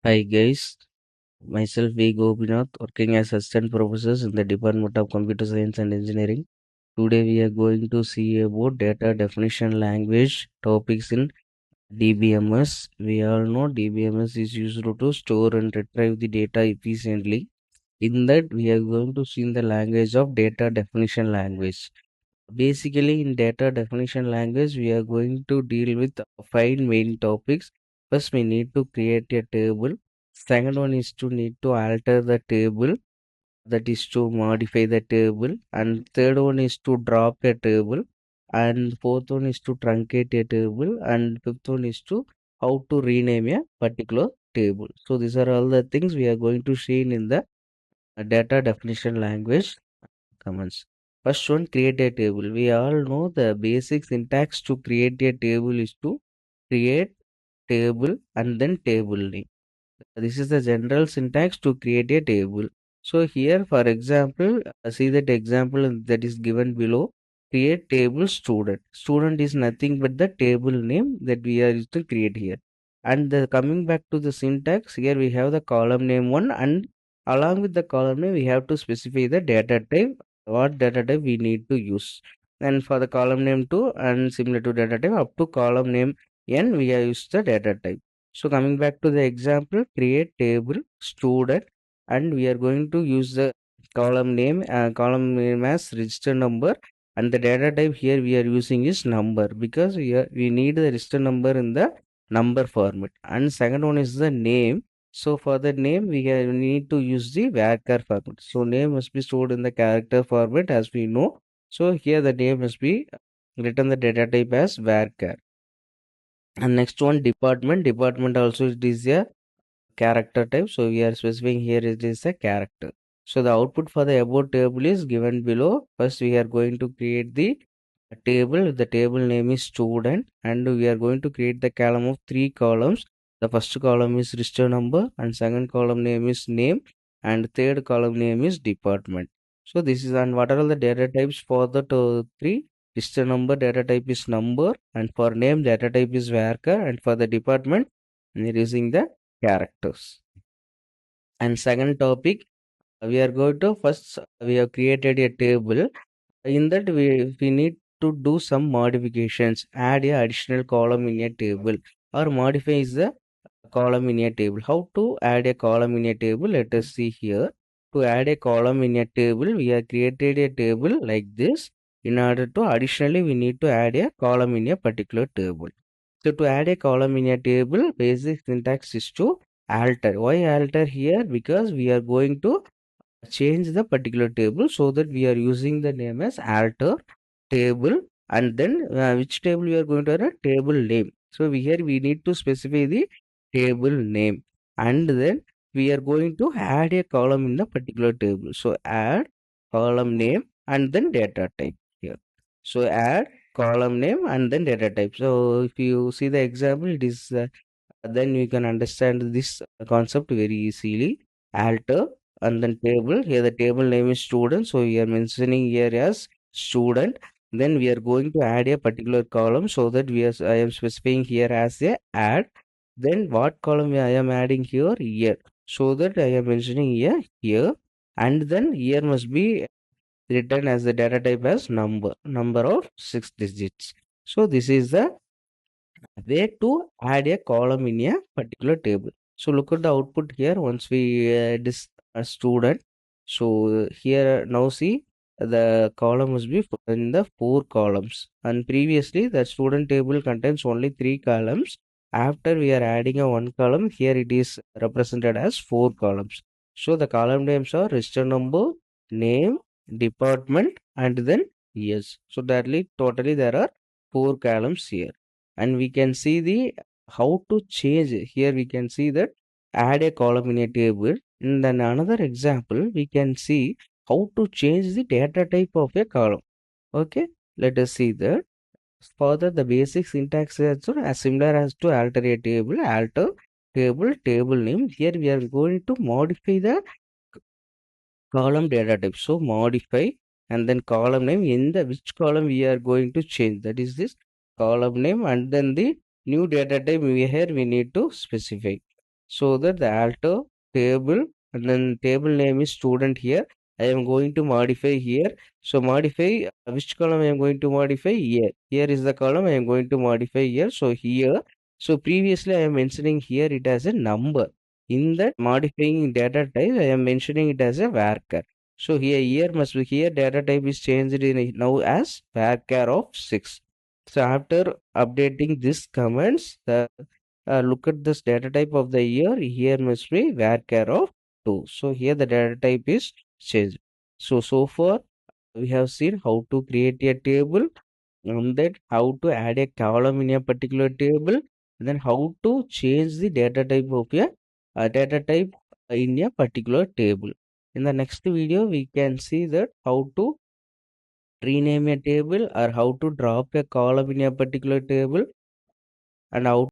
Hi guys, myself V. Gopinath, working as assistant professors in the Department of Computer Science and Engineering. Today we are going to see about data definition language topics in DBMS. We all know DBMS is used to store and retrieve the data efficiently. In that, we are going to see in the language of data definition language. Basically, in data definition language, we are going to deal with five main topics. First, we need to create a table. Second one is to need to alter the table, that is to modify the table. And third one is to drop a table. And fourth one is to truncate a table. And fifth one is to how to rename a particular table. So these are all the things we are going to see in the data definition language commands. First one, create a table. We all know the basic syntax to create a table is to create table and then table name. This is the general syntax to create a table. So here, for example, see that example that is given below. Create table student. Student is nothing but the table name that we are used to create here. And coming back to the syntax, here we have the column name one, and along with the column name, we have to specify the data type, what data type we need to use. And for the column name 2 and similar to data type up to column name n, we have used the data type. So coming back to the example, create table student, and we are going to use the column name as register number, and the data type here we are using is number because we need the register number in the number format. And second one is the name. So for the name we need to use the varchar format. So name must be stored in the character format as we know. So here the name must be written the data type as varchar. And next one, department. Department also it is a character type. So we are specifying here it is a character. So the output for the above table is given below. First we are going to create the table. The table name is student, and we are going to create the column of three columns. The first column is register number, and second column name is name, and third column name is department. So this is, and what are all the data types for the three? Register number data type is number, and for name data type is varchar, and for the department we are using the characters. And second topic, we are going to first we have created a table. In that we need to do some modifications, add a additional column in a table, or modify the column in a table. How to add a column in a table? Let us see here. To add a column in a table, we have created a table like this. In order to additionally, we need to add a column in a particular table. So to add a column in a table, basic syntax is to alter. Why alter here? Because we are going to change the particular table, so that we are using the name as alter table, and then which table we are going to add a table name. So here we need to specify the table name, and then we are going to add a column in the particular table. So add column name and then data type here. So add column name and then data type. So if you see the example, it is then you can understand this concept very easily. Alter and then table. Here the table name is student, so we are mentioning here as student. Then we are going to add a particular column, so that I am specifying here as a add. Then what column I am adding here? Year, so that I am mentioning here, and then year must be written as the data type as number of 6 digits. So this is the way to add a column in a particular table. So look at the output here. Once we this student, so here now see the column must be in the four columns, and previously the student table contains only three columns. After we are adding a one column, here it is represented as four columns. So the column names are register number, name, department, and then years. So that totally there are four columns here. And we can see the how to change here. We can see that add a column in a table. And then another example, we can see how to change the data type of a column. Okay, let us see that. Further, the basic syntax is also as similar as to alter a table. Alter table name. Here we are going to modify the column data type. So modify and then column name, in the which column we are going to change, that is this column name, and then the new data type here we need to specify. so that the alter table and then table name is student here. I am going to modify here. So modify which column I am going to modify here. Here is the column I am going to modify here. So here, so previously I am mentioning here it as a number. In that modifying data type, I am mentioning it as a varchar. So here must be here data type is changed in now as varchar of 6. So after updating this commands, the look at this data type of the year. Here must be varchar of 2. So here the data type is changed. So far we have seen how to create a table, and then how to add a column in a particular table, and then how to change the data type of a data type in a particular table. In the next video, we can see that how to rename a table or how to drop a column in a particular table and how